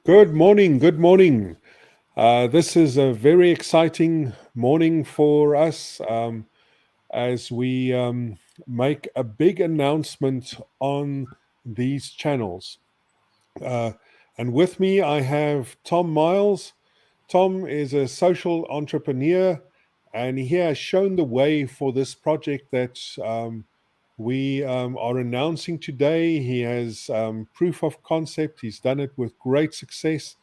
Good morning. Good morning. This is a very exciting morning for us as we make a big announcement on these channels. Uh, and with me, I have Tom Miles. Tom is a social entrepreneur, and he has shown the way for this project that we are announcing today. He has proof of concept, he's done it with great success,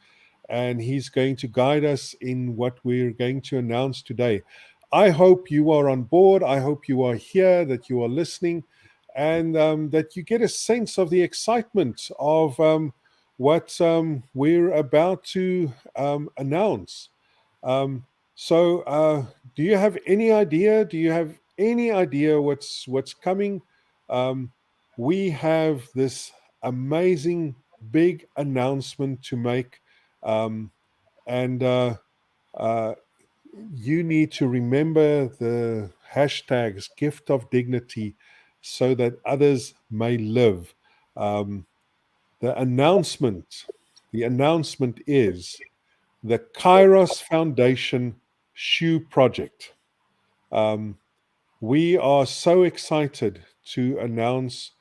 and he's going to guide us in what we're going to announce today. I hope you are on board. I hope you are here, that you are listening, and that you get a sense of the excitement of what we're about to announce. Um, so, do you have any idea? Do you have any idea what's coming? Um, we have this amazing big announcement to make, um, and uh, you need to remember the hashtags gift of dignity so that others may live. Um, the announcement, the announcement is the Kairos Foundation Shoe Project. Um, we are so excited to announce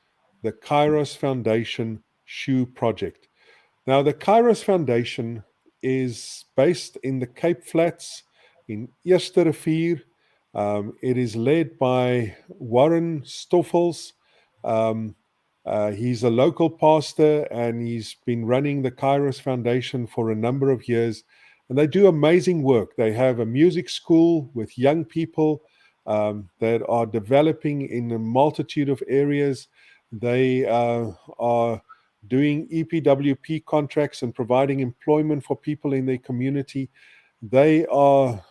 the Kairos Foundation Shoe Project. Now, the Kairos Foundation is based in the Cape Flats in Eersterivier. It is led by Warren Stoffels. Um, he's a local pastor and he's been running the Kairos Foundation for a number of years. And they do amazing work. They have a music school with young people that are developing in a multitude of areas. They are doing EPWP contracts and providing employment for people in their community. They are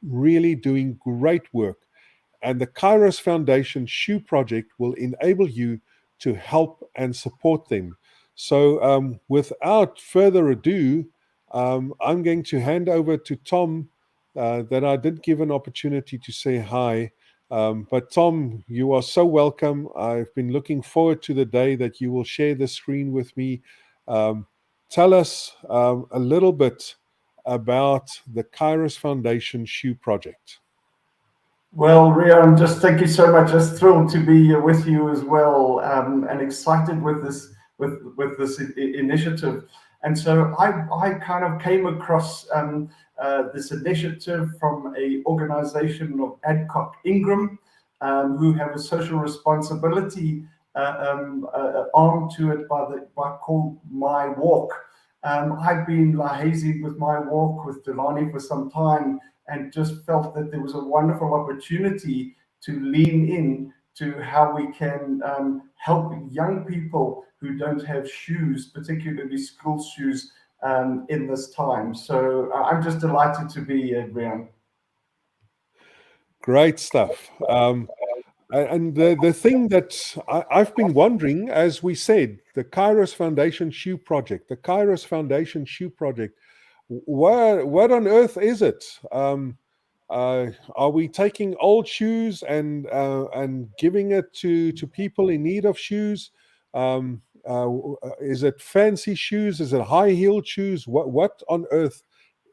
really doing great work. And the Kairos Foundation Shoe Project will enable you to help and support them. So, without further ado, I'm going to hand over to Tom, that I did give an opportunity to say hi. But Tom, you are so welcome. I've been looking forward to the day that you will share the screen with me. Um, Tell us a little bit about the Kairos Foundation Shoe Project. Well, Reon, just thank you so much. Just thrilled to be with you as well, and excited with this initiative. And so I kind of came across this initiative from a organization of Adcock Ingram, who have a social responsibility arm to it by called My Walk. I've been liaising with My Walk with Delani for some time, and just felt that there was a wonderful opportunity to lean in to how we can help young people who don't have shoes, particularly school shoes, in this time. So I'm just delighted to be here, Brian. Great stuff. And the thing that I've been wondering, as we said, the Kairos Foundation Shoe Project, the Kairos Foundation Shoe Project, what on earth is it? Are we taking old shoes and giving it to people in need of shoes? Is it fancy shoes? Is it high heeled shoes? What on earth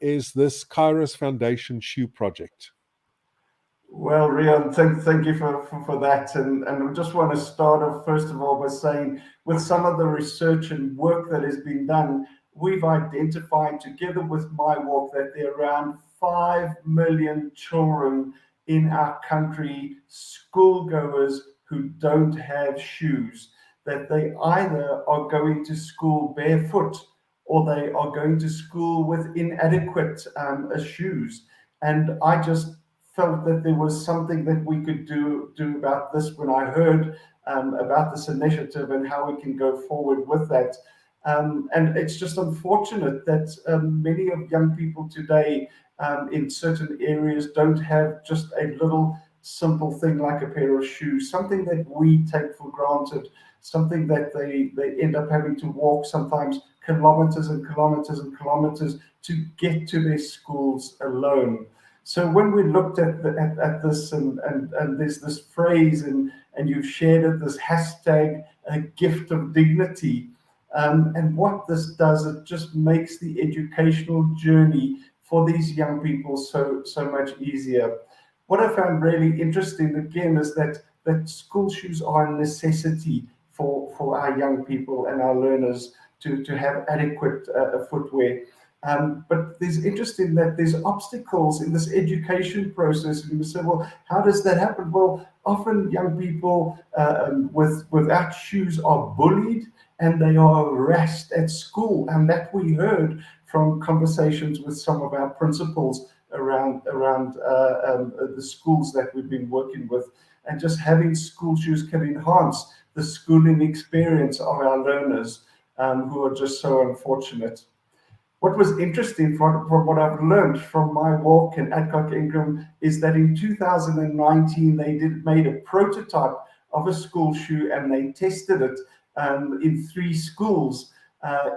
is this Kairos Foundation Shoe Project? Well, Rian, thank you for that. And I just want to start off, first of all, by saying with some of the research and work that has been done, we've identified together with My Walk that there are around 5 million children in our country, schoolgoers who don't have shoes, that they either are going to school barefoot or they are going to school with inadequate shoes. And I just felt that there was something that we could do about this when I heard about this initiative and how we can go forward with that. And it's just unfortunate that many of young people today in certain areas don't have just a little simple thing like a pair of shoes, something that we take for granted, something that they end up having to walk sometimes kilometers and kilometers and kilometers to get to their schools alone. So when we looked at this and there's this phrase and you've shared it, this hashtag, a gift of dignity, And what this does, it just makes the educational journey for these young people so much easier. What I found really interesting again is that school shoes are a necessity for our young people and our learners to have adequate footwear. But it's interesting that there's obstacles in this education process. And you say, well, how does that happen? Well, often young people without shoes are bullied and they are harassed at school. And that we heard from conversations with some of our principals around the schools that we've been working with. And just having school shoes can enhance the schooling experience of our learners who are just so unfortunate. What was interesting from what I've learned from my walk in Adcock Ingram is that in 2019 they made a prototype of a school shoe and they tested it in 3 schools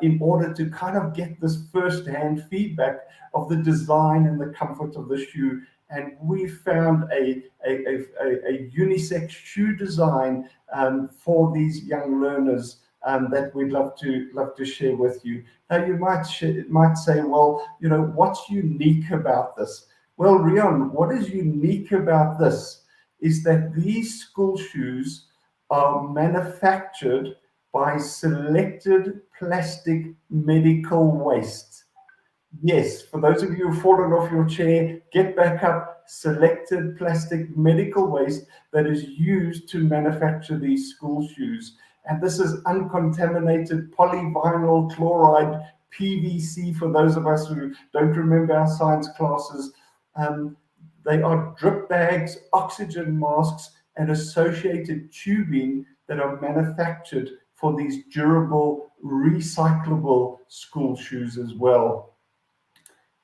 in order to kind of get this first-hand feedback of the design and the comfort of the shoe. And we found a unisex shoe design for these young learners that we'd love to share with you. Now, you might say, well, what's unique about this? Well, Reon, what is unique about this is that these school shoes are manufactured by selected plastic medical waste. Yes, for those of you who've fallen off your chair, get back up. Selected plastic medical waste that is used to manufacture these school shoes. And this is uncontaminated polyvinyl chloride, PVC, for those of us who don't remember our science classes. Um, they are drip bags, oxygen masks, and associated tubing that are manufactured for these durable, recyclable school shoes as well.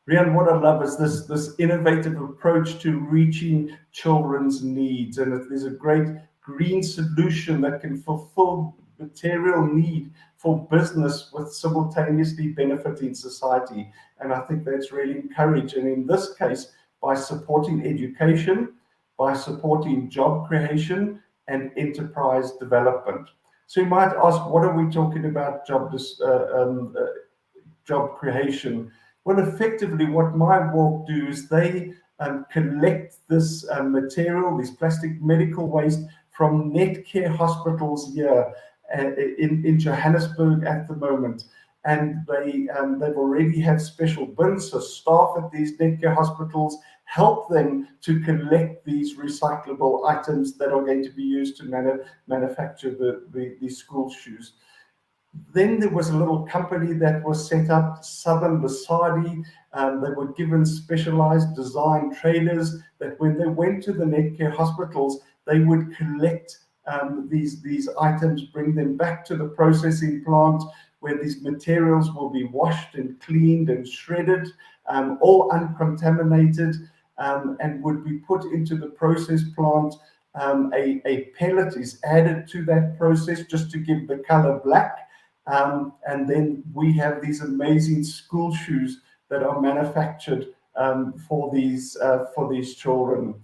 Reon, what I love is this innovative approach to reaching children's needs. And there's a great green solution that can fulfill material need for business with simultaneously benefiting society. And I think that's really encouraged. And in this case, by supporting education, by supporting job creation and enterprise development. So you might ask, what are we talking about job creation? Well, effectively, what my walk do is they collect this material, this plastic medical waste from Netcare hospitals here in Johannesburg at the moment. And they've already had special bins, so staff at these Netcare hospitals help them to collect these recyclable items that are going to be used to manufacture the school shoes. Then there was a little company that was set up, Southern Basadi. They were given specialized design trailers that when they went to the Netcare hospitals, they would collect these items, bring them back to the processing plant where these materials will be washed and cleaned and shredded, all uncontaminated, and would be put into the process plant. A pellet is added to that process just to give the color black. And then we have these amazing school shoes that are manufactured for these children.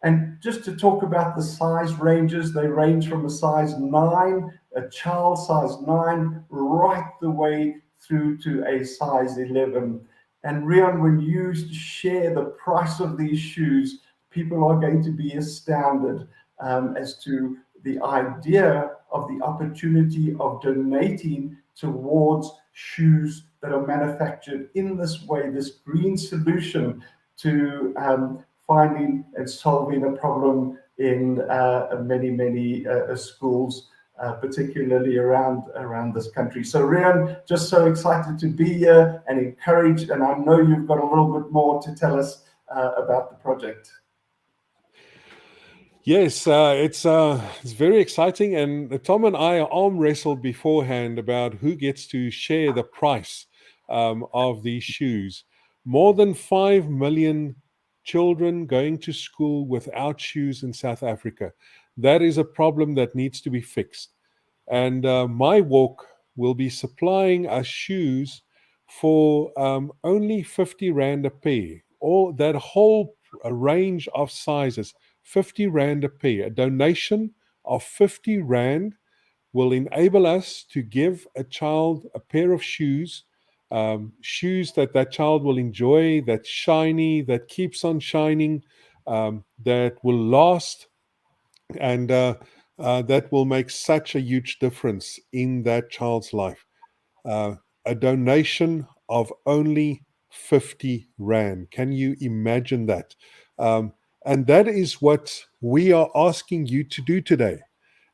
And just to talk about the size ranges, they range from a size 9, a child size 9, right the way through to a size 11. And Reon, when you share the price of these shoes, people are going to be astounded as to the idea of the opportunity of donating towards shoes that are manufactured in this way, this green solution to finding and solving a problem in many schools, particularly around this country. So Reon, just so excited to be here and encouraged, and I know you've got a little bit more to tell us about the project. Yes, it's very exciting, and Tom and I arm wrestled beforehand about who gets to share the price of these shoes. More than 5 million children going to school without shoes in South Africa. That is a problem that needs to be fixed. And my walk will be supplying us shoes for only 50 Rand a pair, or that whole range of sizes. 50 Rand a pair, a donation of 50 Rand will enable us to give a child a pair of shoes, shoes that that child will enjoy, that's shiny, that keeps on shining, that will last, and that will make such a huge difference in that child's life. Uh, a donation of only 50 Rand. Can you imagine that? Um, and that is what we are asking you to do today.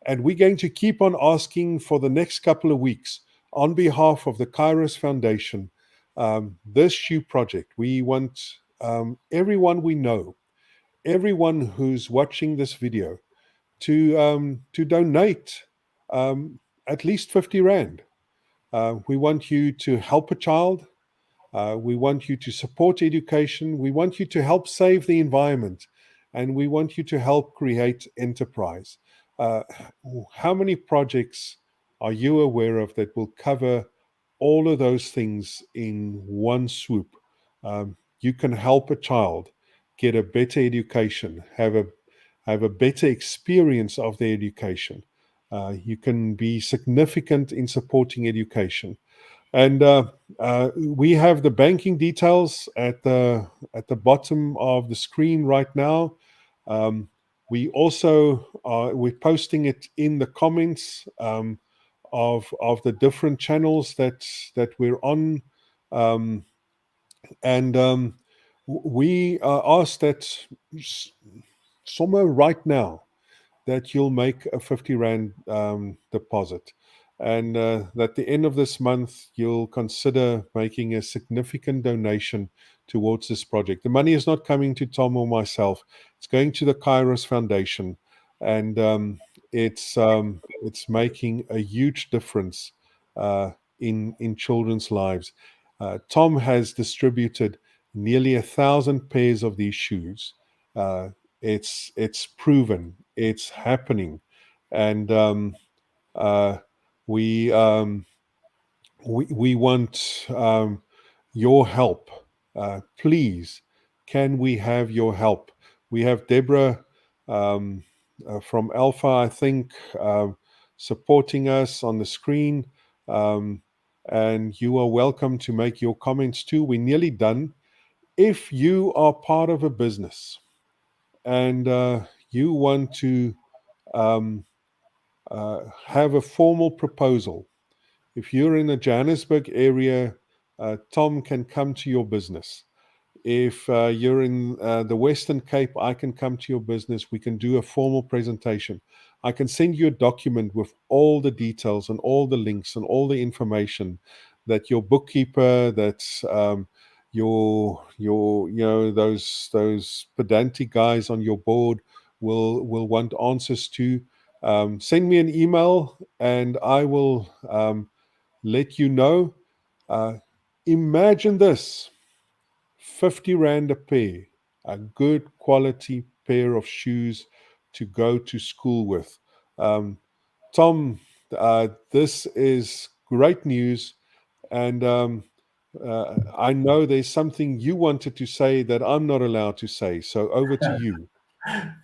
And we're going to keep on asking for the next couple of weeks on behalf of the Kairos Foundation, this shoe project. We want everyone we know, everyone who's watching this video, to donate at least 50 Rand. We want you to help a child. We want you to support education. We want you to help save the environment. And we want you to help create enterprise. Uh, how many projects are you aware of that will cover all of those things in one swoop? You can help a child get a better education, have a better experience of their education. You can be significant in supporting education. And we have the banking details at the bottom of the screen right now. Um, we also we're posting it in the comments of the different channels that we're on, um, and we ask that somewhere right now that you'll make a 50 Rand deposit. And at the end of this month, you'll consider making a significant donation towards this project. The money is not coming to Tom or myself, it's going to the Kairos Foundation. And it's making a huge difference in children's lives. Tom has distributed nearly 1,000 pairs of these shoes. Uh, it's proven, it's happening, and uh, we we want your help. Please, can we have your help? We have Deborah um, from Alpha, I think, supporting us on the screen. Um, and you are welcome to make your comments too. We're nearly done. If you are part of a business and you want to um, have a formal proposal, if you're in the Johannesburg area, Tom can come to your business. If you're in the Western Cape, I can come to your business. We can do a formal presentation. I can send you a document with all the details and all the links and all the information that your bookkeeper, that's your those pedantic guys on your board will want answers to. Send me an email and I will let you know. Uh, Imagine this: 50 Rand a pair, a good quality pair of shoes to go to school with. Um, Tom, this is great news. And I know there's something you wanted to say that I'm not allowed to say. So over to you.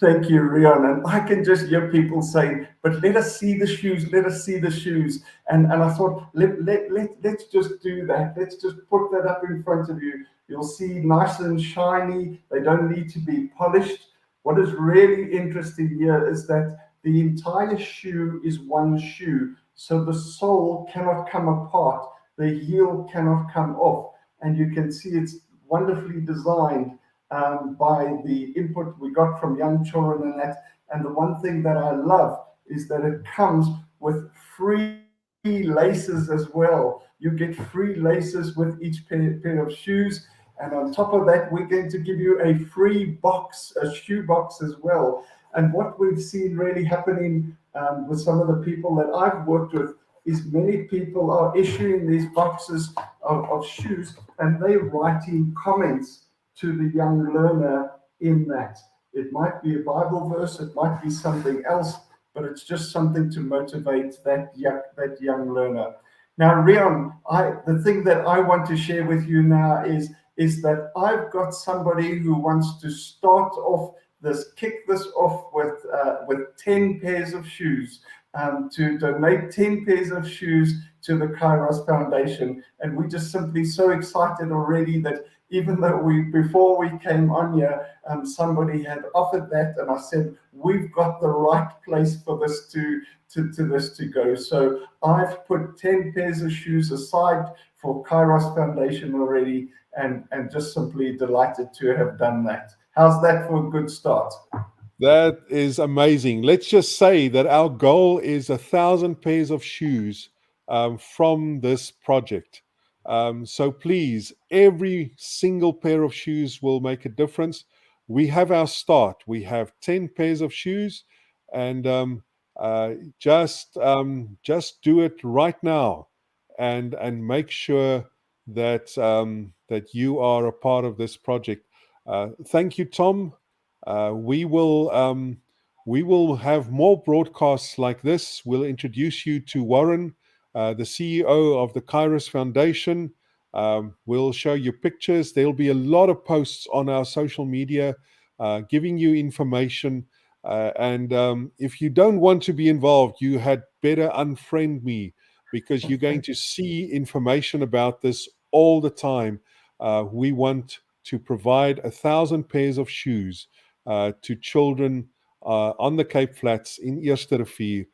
Thank you, Reon. And I can just hear people saying, but let us see the shoes, let us see the shoes. And I thought, let's just do that. Let's just put that up in front of you. You'll see nice and shiny. They don't need to be polished. What is really interesting here is that the entire shoe is one shoe. So the sole cannot come apart. The heel cannot come off. And you can see it's wonderfully designed by the input we got from young children and that. And the one thing that I love is that it comes with free laces as well. You get free laces with each pair of shoes. And on top of that, we're going to give you a free box, a shoe box as well. And what we've seen really happening with some of the people that I've worked with is many people are issuing these boxes of shoes and they're writing comments to the young learner in that. It might be a Bible verse, it might be something else, but it's just something to motivate that young learner. Now, Reon, the thing that I want to share with you now is that I've got somebody who wants to start off kick this off with 10 pairs of shoes. to donate 10 pairs of shoes to the Kairos Foundation. And we're just simply so excited already that even though before we came on here, somebody had offered that, and I said, we've got the right place for this to go. So I've put 10 pairs of shoes aside for Kairos Foundation already, and just simply delighted to have done that. How's that for a good start? That is amazing. Let's just say that our goal is 1,000 pairs of shoes from this project. So please, every single pair of shoes will make a difference. We have our start. We have 10 pairs of shoes, and uh, just do it right now, and make sure that that you are a part of this project. Thank you, Tom. Uh, we will um, we will have more broadcasts like this. We'll introduce you to Warren, the CEO of the Kairos Foundation. We'll show you pictures. There'll be a lot of posts on our social media giving you information. And if you don't want to be involved, you had better unfriend me, because you're going to see information about this all the time. We want to provide 1,000 pairs of shoes to children on the Cape Flats in Eersterivier,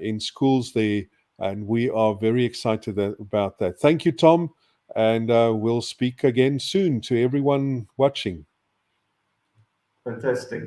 in schools there, and we are very excited about that. Thank you, Tom, and we'll speak again soon to everyone watching. Fantastic.